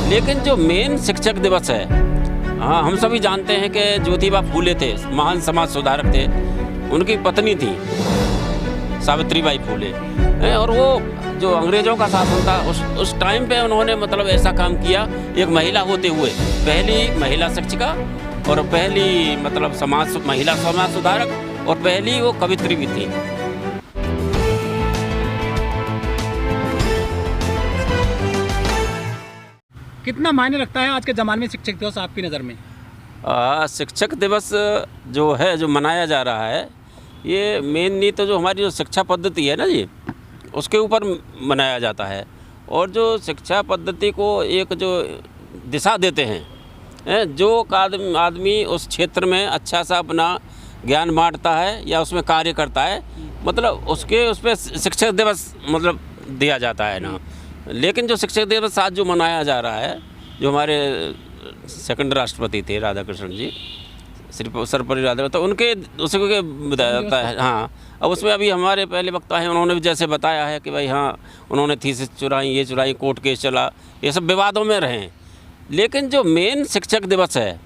लेकिन जो मेन शिक्षक दिवस है, हाँ, हम सभी जानते हैं कि ज्योतिबा फूले थे, महान समाज सुधारक थे। उनकी पत्नी थी सावित्रीबाई फूले, और वो जो अंग्रेज़ों का शासन था उस टाइम पे उन्होंने मतलब ऐसा काम किया, एक महिला होते हुए पहली महिला शिक्षिका और पहली मतलब महिला समाज सुधारक और पहली वो कवित्री भी थी। कितना मायने रखता है आज के ज़माने में शिक्षक दिवस आपकी नज़र में? शिक्षक दिवस जो मनाया जा रहा है, ये मेनली तो जो हमारी जो शिक्षा पद्धति है ना जी, उसके ऊपर मनाया जाता है। और जो शिक्षा पद्धति को एक जो दिशा देते हैं, जो आदमी उस क्षेत्र में अच्छा सा अपना ज्ञान बांटता है या उसमें कार्य करता है, मतलब उस पर शिक्षक दिवस मतलब दिया जाता है ना। लेकिन जो शिक्षक दिवस आज जो मनाया जा रहा है, जो हमारे सेकंड राष्ट्रपति थे राधाकृष्णन जी, सर्वपल्ली राधाकृष्णन, तो उनके उसके बताया जाता है। हाँ, अब उसमें अभी हमारे पहले वक्ता हैं, उन्होंने भी जैसे बताया है कि भाई हाँ, उन्होंने थीसिस चुराई, ये चुराई, कोर्ट केस चला, ये सब विवादों में रहे। लेकिन जो मेन शिक्षक दिवस है,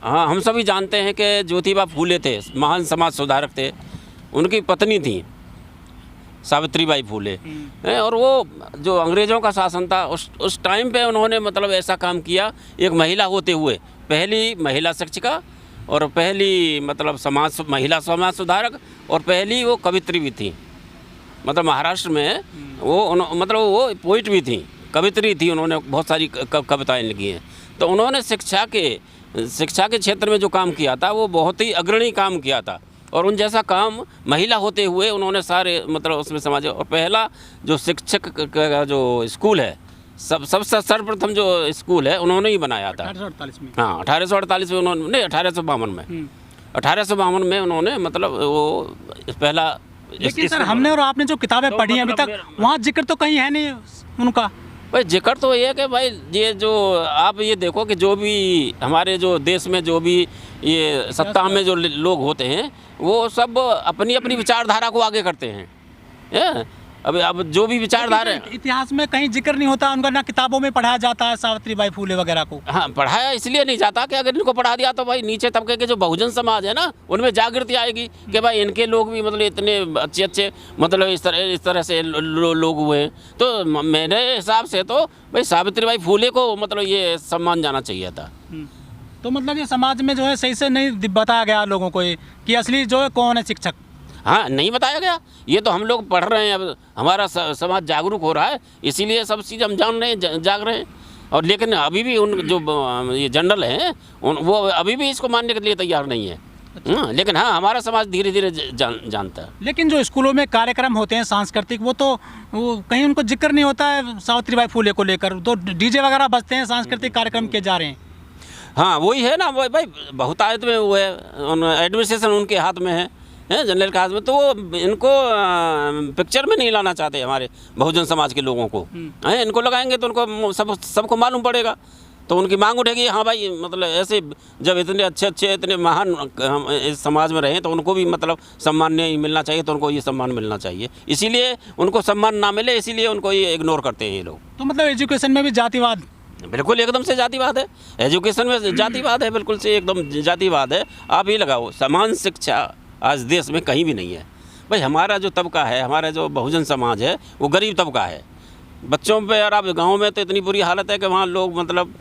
हाँ, हम सभी जानते हैं कि ज्योतिबा फूले थे, महान समाज सुधारक थे। उनकी पत्नी थी सावित्रीबाई फूले, और वो जो अंग्रेज़ों का शासन था उस टाइम पे उन्होंने मतलब ऐसा काम किया, एक महिला होते हुए पहली महिला शिक्षिका और पहली मतलब महिला समाज सुधारक और पहली वो कवित्री भी थी। मतलब महाराष्ट्र में वो पोइट भी थी, कवित्री थी, उन्होंने बहुत सारी कविताएं लिखी हैं। तो उन्होंने शिक्षा के क्षेत्र में जो काम किया था वो बहुत ही अग्रणी काम किया था, और उन जैसा काम महिला होते हुए उन्होंने सारे मतलब उसमें समाज। और पहला जो शिक्षक का जो स्कूल है, सबसे सर्वप्रथम जो स्कूल है उन्होंने ही बनाया था 1848 में। हाँ, 1848 में उन्होंने, नहीं 1852 में, 1852 में उन्होंने मतलब वो पहला। लेकिन सर, हमने और आपने जो किताबें पढ़ी हैं अभी तक, वहाँ जिक्र तो कहीं है नहीं उनका। भाई जिक्र तो ये है कि भाई ये जो आप ये देखो कि जो भी हमारे जो देश में जो भी ये सत्ता में जो लोग होते हैं, वो सब अपनी अपनी विचारधारा को आगे करते हैं। अब जो भी विचारधारा है, इतिहास में कहीं जिक्र नहीं होता उनका, ना किताबों में पढ़ाया जाता है सावित्रीबाई फूले वगैरह को। हाँ, पढ़ाया इसलिए नहीं जाता कि अगर इनको पढ़ा दिया तो भाई नीचे तबके के जो बहुजन समाज है ना, उनमें जागृति आएगी कि भाई इनके लोग भी मतलब इतने अच्छे मतलब इस तरह से लोग हुए हैं। तो मेरे हिसाब से तो भाई सावित्रीबाई फूले को मतलब ये सम्मान जाना चाहिए था। तो मतलब ये समाज में जो है सही से नहीं बताया गया लोगों को कि असली जो है कौन है शिक्षक। हाँ, नहीं बताया गया। ये तो हम लोग पढ़ रहे हैं, अब हमारा समाज जागरूक हो रहा है, इसीलिए सब चीज़ हम जान रहे हैं, जाग रहे हैं। और लेकिन अभी भी उन जो ये जनरल हैं वो अभी भी इसको मानने के लिए तैयार नहीं है। अच्छा। लेकिन हाँ, हमारा समाज धीरे धीरे जानता है। लेकिन जो स्कूलों में कार्यक्रम होते हैं सांस्कृतिक, वो कहीं उनको जिक्र नहीं होता है सावित्रीबाई फूले को लेकर। तो डीजे वगैरह बजते हैं, सांस्कृतिक कार्यक्रम किए जा रहे हैं। हाँ, वही है ना भाई, बहुतायत में वो है, एडमिनिस्ट्रेशन उनके हाथ में है, जनरल के हाथ में। तो वो इनको पिक्चर में नहीं लाना चाहते हमारे बहुजन समाज के लोगों को। इनको लगाएंगे तो उनको सबको मालूम पड़ेगा, तो उनकी मांग उठेगी। हाँ भाई, मतलब ऐसे जब इतने अच्छे इतने महान हम इस समाज में रहें तो उनको भी मतलब सम्मान नहीं मिलना चाहिए, तो उनको ये सम्मान मिलना चाहिए। इसीलिए उनको सम्मान ना मिले, इसीलिए उनको ये इग्नोर करते हैं ये लोग। तो मतलब एजुकेशन में भी जातिवाद, बिल्कुल एकदम से जातिवाद है। एजुकेशन में जातिवाद है, बिल्कुल से एकदम जातिवाद है। आप ये लगाओ, समान शिक्षा आज देश में कहीं भी नहीं है। भाई हमारा जो तबका है, हमारा जो बहुजन समाज है, वो गरीब तबका है। बच्चों पे यार, आप गांव में तो इतनी बुरी हालत है कि वहाँ लोग मतलब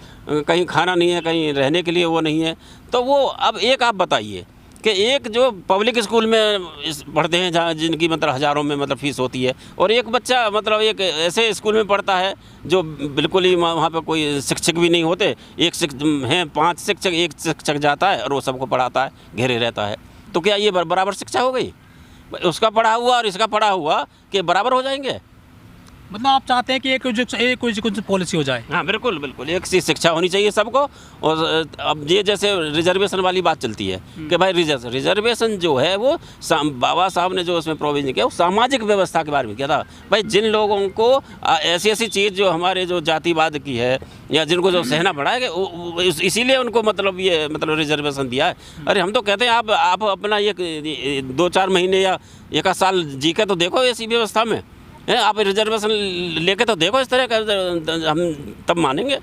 कहीं खाना नहीं है, कहीं रहने के लिए वो नहीं है। तो वो अब एक आप बताइए कि एक जो पब्लिक स्कूल में पढ़ते हैं जहाँ जिनकी मतलब हज़ारों में मतलब फ़ीस होती है, और एक बच्चा मतलब एक ऐसे स्कूल में पढ़ता है जो बिल्कुल ही वहाँ पर कोई शिक्षक भी नहीं होते, हैं 5 शिक्षक, एक शिक्षक जाता है और वो सबको पढ़ाता है, घेरे रहता है। तो क्या ये बराबर शिक्षा हो गई? उसका पढ़ा हुआ और इसका पढ़ा हुआ कि बराबर हो जाएंगे? मतलब आप चाहते हैं कि एक पॉलिसी हो जाए। हाँ, बिल्कुल बिल्कुल, एक सी शिक्षा होनी चाहिए सबको। और अब ये जैसे रिजर्वेशन वाली बात चलती है कि भाई रिजर्वेशन जो है वो बाबा साहब ने जो उसमें प्रोविजन किया वो सामाजिक व्यवस्था के बारे में किया था। भाई जिन लोगों को ऐसी चीज़ जो हमारे जो जातिवाद की है या जिनको जो सहना पड़ा है, इसीलिए उनको मतलब ये मतलब रिजर्वेशन दिया है। अरे हम तो कहते हैं आप अपना ये 2-4 महीने या 1 साल जी के तो देखो ऐसी व्यवस्था में, आप रिजर्वेशन लेके तो देखो इस तरह का, हम तब मानेंगे।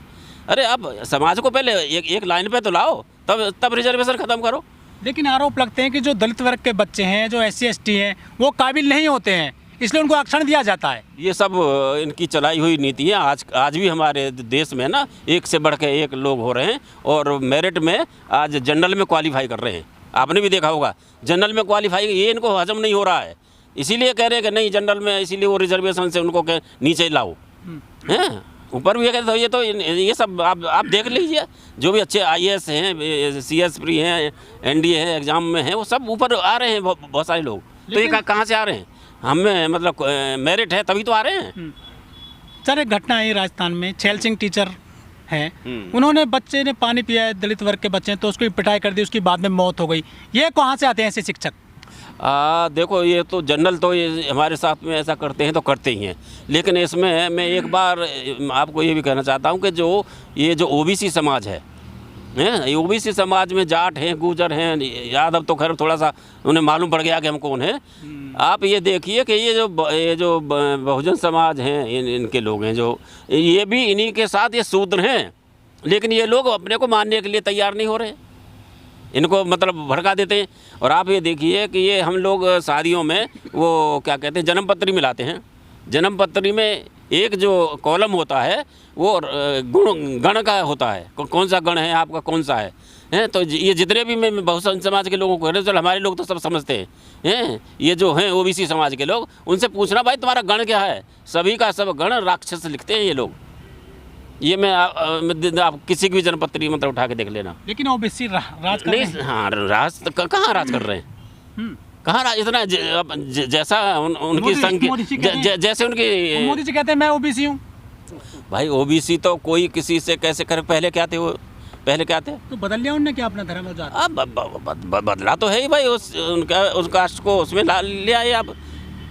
अरे अब समाज को पहले एक लाइन पे तो लाओ, तब रिजर्वेशन ख़त्म करो। लेकिन आरोप लगते हैं कि जो दलित वर्ग के बच्चे हैं, जो SC ST हैं, वो काबिल नहीं होते हैं, इसलिए उनको आरक्षण दिया जाता है। ये सब इनकी चलाई हुई नीति है। आज भी हमारे देश में ना एक से बढ़ के एक लोग हो रहे हैं और मेरिट में आज जनरल में क्वालिफाई कर रहे हैं। आपने भी देखा होगा जनरल में क्वालिफाई, ये इनको हजम नहीं हो रहा है, इसीलिए कह रहे हैं कि नहीं जनरल में, इसीलिए वो रिजर्वेशन से उनको नीचे लाओ हैं। ऊपर भी है तो ये सब आप देख लीजिए, जो भी अच्छे IAS हैं, CS प्री हैं, NDA है, एग्ज़ाम में हैं, वो सब ऊपर आ रहे हैं बहुत सारे लोग। तो ये कहाँ से आ रहे हैं? हमें मतलब मेरिट है तभी तो आ रहे हैं। सर, एक घटना है राजस्थान में, छैल सिंह टीचर हैं, उन्होंने बच्चे ने पानी पिया है, दलित वर्ग के बच्चे हैं, तो उसकी पिटाई कर दी, उसकी बाद में मौत हो गई। ये कहाँ से आते हैं ऐसे शिक्षक? देखो ये तो जनरल तो ये हमारे साथ में ऐसा करते हैं तो करते ही हैं, लेकिन इसमें मैं एक बार आपको ये भी कहना चाहता हूँ कि ये जो OBC समाज है, OBC समाज में जाट हैं, गुर्जर हैं, यादव तो खैर थोड़ा सा उन्हें मालूम पड़ गया कि हम कौन हैं। आप ये देखिए कि ये जो बहुजन समाज हैं, इनके लोग हैं, जो ये भी इन्हीं के साथ ये शूद्र हैं, लेकिन ये लोग अपने को मानने के लिए तैयार नहीं हो रहे, इनको मतलब भड़का देते हैं। और आप ये देखिए कि ये हम लोग शादियों में वो क्या कहते हैं, जन्म पत्री मिलाते हैं। जन्म पत्री में एक जो कॉलम होता है वो गण का होता है, कौन सा गण है आपका, कौन सा है। तो ये जितने भी मैं बहुजन समाज के लोगों को कह रहे, चल हमारे लोग तो सब समझते हैं, ये जो हैं OBC समाज के लोग, उनसे पूछना भाई तुम्हारा गण क्या है। सभी का सब गण राक्षस लिखते हैं ये लोग। ये मैं आप किसी की भी जन्मपत्री मतलब उठा के देख लेना। लेकिन OBC राज कर नहीं, रहे हैं। हाँ राज कहाँ राज कर रहे हैं, कहाँ राज इतना जैसा उनकी संख्या, जैसे उनकी मोदी जी कहते हैं मैं OBC हूँ। भाई OBC तो कोई किसी से कैसे कर, पहले क्या थे वो, पहले क्या थे? तो बदल लिया उनने क्या अपना धर्म और जाति? अब बदला तो है ही भाई, उस कास्ट को उसमें ले आए आप,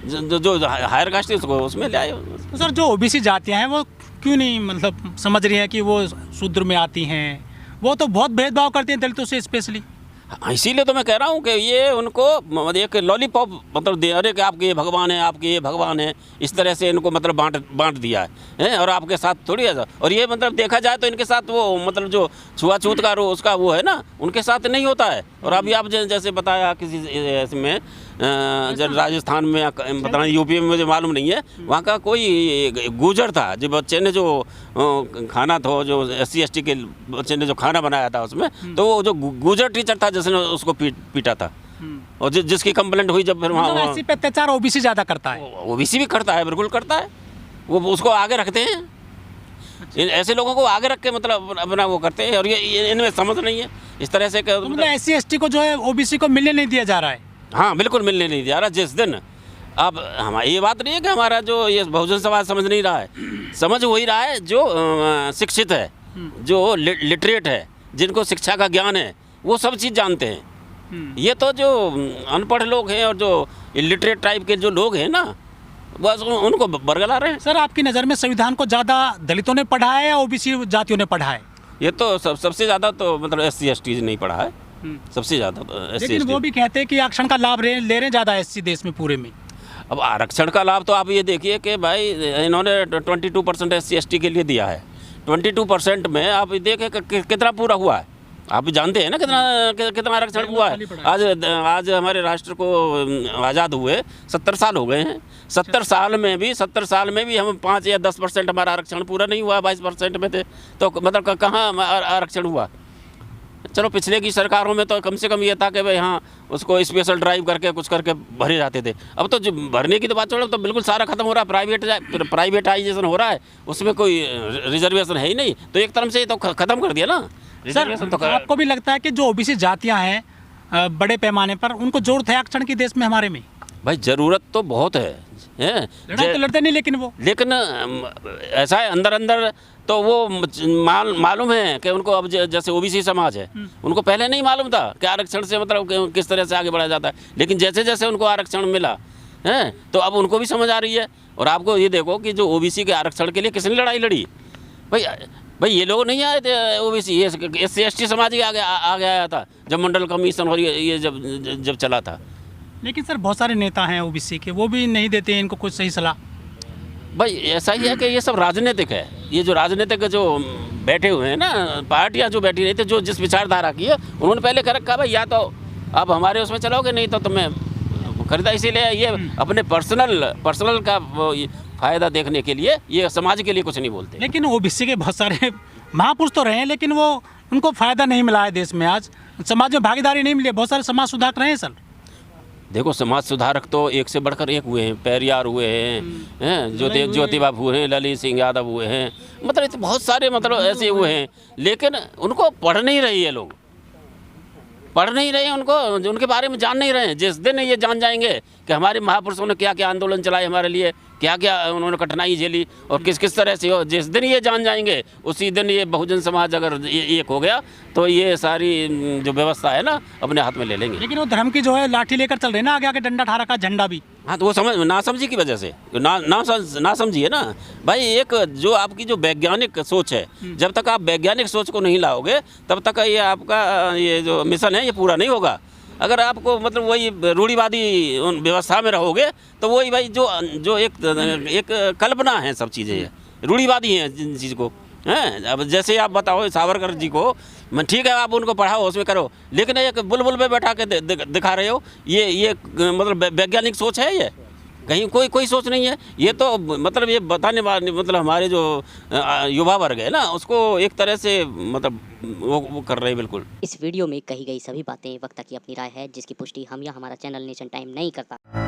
जो हायर कास्ट है उसको उसमें ले आए। तो सर, जो OBC जातियाँ हैं वो क्यों नहीं मतलब समझ रही हैं कि वो शूद्र में आती हैं? वो तो बहुत भेदभाव करती हैं दलितों से स्पेशली। इसीलिए तो मैं कह रहा हूँ कि ये उनको एक लॉलीपॉप मतलब दे, अरे कि आपके ये भगवान है, आपके ये भगवान है, इस तरह से इनको मतलब बांट दिया है, और आपके साथ थोड़ी ऐसा। और ये मतलब देखा जाए तो इनके साथ वो मतलब जो छुआछूत का उसका वो है ना, उनके साथ नहीं होता है। और अभी आप जैसे बताया किसी इसमें राजस्थान में, पता नहीं UP में, मुझे मालूम नहीं है, वहाँ का कोई गुर्जर था, जो बच्चे ने जो खाना था, जो SC ST के बच्चे ने जो खाना बनाया था उसमें, तो वो जो गुर्जर टीचर था जिसने उसको पीटा था, और जिसकी कंप्लेंट हुई जब फिर वहाँ SC पे अत्याचार OBC ज़्यादा करता है। OBC भी करता है, बिल्कुल करता है, वो उसको आगे रखते हैं। ऐसे लोगों को आगे रख के मतलब अपना वो करते हैं, और ये इनमें समझ नहीं है इस तरह से। तो मतलब SC ST को जो है OBC को मिलने नहीं दिया जा रहा है। हाँ बिल्कुल मिलने नहीं दिया रहा। जिस दिन अब हमारी ये बात नहीं है कि हमारा जो ये बहुजन समाज समझ नहीं रहा है, समझ वही रहा है जो शिक्षित है, जो लिटरेट है, जिनको शिक्षा का ज्ञान है, वो सब चीज़ जानते हैं। ये तो जो अनपढ़ लोग हैं और जो इलिटरेट टाइप के जो लोग हैं ना, बस उनको बरगला रहे हैं। सर, आपकी नज़र में संविधान को ज़्यादा दलितों ने पढ़ा है या OBC जातियों ने पढ़ा है? ये तो सबसे ज़्यादा तो मतलब SC ST नहीं पढ़ा है, सबसे ज़्यादा तो SC ST। लेकिन वो भी कहते हैं कि आरक्षण का लाभ ले रहे हैं ज़्यादा SC देश में पूरे में। अब आरक्षण का लाभ तो आप ये देखिए कि भाई इन्होंने 22% SC ST के लिए दिया है। 22% में आप देखें कितना पूरा हुआ है, आप भी जानते हैं ना कितना आरक्षण हुआ है। आज हमारे राष्ट्र को आज़ाद हुए 70 साल हो गए हैं। 70 साल में भी हम 5 या 10% हमारा आरक्षण पूरा नहीं हुआ, 22% में थे, तो मतलब कहाँ आरक्षण हुआ। चलो पिछले की सरकारों में तो कम से कम ये था कि भाई हाँ उसको स्पेशल ड्राइव करके कुछ करके भरे जाते थे। अब तो जो भरने की तो बात छोड़ो, तो बिल्कुल सारा खत्म हो रहा है, प्राइवेटाइजेशन हो रहा है, उसमें कोई रिजर्वेशन है ही नहीं, तो एक तरफ से तो खत्म कर दिया ना रिजर्वेशन। तो आपको भी लगता है कि जो OBC जातियाँ हैं बड़े पैमाने पर, उनको जरूरत है आरक्षण की देश में हमारे में? भाई ज़रूरत तो बहुत है, लड़ाई तो लड़ते नहीं, लेकिन ऐसा है अंदर तो वो मालूम है कि उनको, अब जैसे OBC समाज है, उनको पहले नहीं मालूम था कि आरक्षण से मतलब किस तरह से आगे बढ़ाया जाता है, लेकिन जैसे जैसे उनको आरक्षण मिला है तो अब उनको भी समझ आ रही है। और आपको ये देखो कि जो OBC के आरक्षण के लिए किसने लड़ाई लड़ी, भाई ये लोग नहीं आए थे OBC, ये SC ST समाज ही आगे आया था जब मंडल कमीशन और ये जब चला था। लेकिन सर बहुत सारे नेता हैं OBC के, वो भी नहीं देते हैं इनको कुछ सही सलाह। भाई ऐसा ही है कि ये सब राजनीतिक है। ये जो राजनीतिक जो बैठे हुए हैं ना, पार्टियां जो बैठी रही थी, जो जिस विचारधारा की है, उन्होंने पहले कर रखा भाई या तो आप हमारे उसमें चलोगे, नहीं तो तुम्हें खरीदा। इसीलिए ये अपने पर्सनल का फ़ायदा देखने के लिए ये समाज के लिए कुछ नहीं बोलते। लेकिन ओबीसी के बहुत सारे महापुरुष तो रहे हैं, लेकिन वो उनको फ़ायदा नहीं मिला है देश में। आज समाज में भागीदारी नहीं मिली है। बहुत सारे समाज सुधारक रहे हैं सर। देखो समाज सुधारक तो एक से बढ़कर एक हुए हैं। पेरियार हुए हैं, ज्योतिबा हुए हैं, ललित सिंह यादव हुए हैं, मतलब बहुत सारे मतलब ऐसे हुए हैं। लेकिन उनको पढ़ नहीं रही है, लोग पढ़ नहीं रहे हैं, उनको उनके बारे में जान नहीं रहे हैं। जिस दिन ये जान जाएंगे कि हमारे महापुरुषों ने क्या क्या आंदोलन चलाए हमारे लिए, क्या क्या उन्होंने कठिनाई झेली और किस किस तरह से हो, जिस दिन ये जान जाएंगे उसी दिन ये बहुजन समाज अगर एक हो गया तो ये सारी जो व्यवस्था है ना अपने हाथ में ले लेंगे। लेकिन वो धर्म की जो है लाठी लेकर चल रहे हैं ना, आगे आगे डंडा ठा रखा, झंडा भी। हाँ, तो वो ना समझी की वजह से ना समझिए ना भाई। एक जो आपकी जो वैज्ञानिक सोच है, जब तक आप वैज्ञानिक सोच को नहीं लाओगे तब तक ये आपका ये जो मिशन है ये पूरा नहीं होगा। अगर आपको मतलब वही रूढ़िवादी व्यवस्था में रहोगे तो वही भाई जो एक कल्पना है, सब चीज़ें रूढ़िवादी हैं जिन चीज़ को हैं। अब जैसे आप बताओ सावरकर जी को, ठीक है आप उनको पढ़ाओ उसमें करो, लेकिन एक बुलबुल पे बैठा के दिखा रहे हो, ये मतलब वैज्ञानिक सोच है? ये कहीं कोई सोच नहीं है। ये तो मतलब ये बताने वाले मतलब हमारे जो युवा वर्ग है ना, उसको एक तरह से मतलब वो कर रहे हैं बिल्कुल। इस वीडियो में कही गई सभी बातें वक्ता की अपनी राय है, जिसकी पुष्टि हम या हमारा चैनल नेशन टाइम नहीं करता।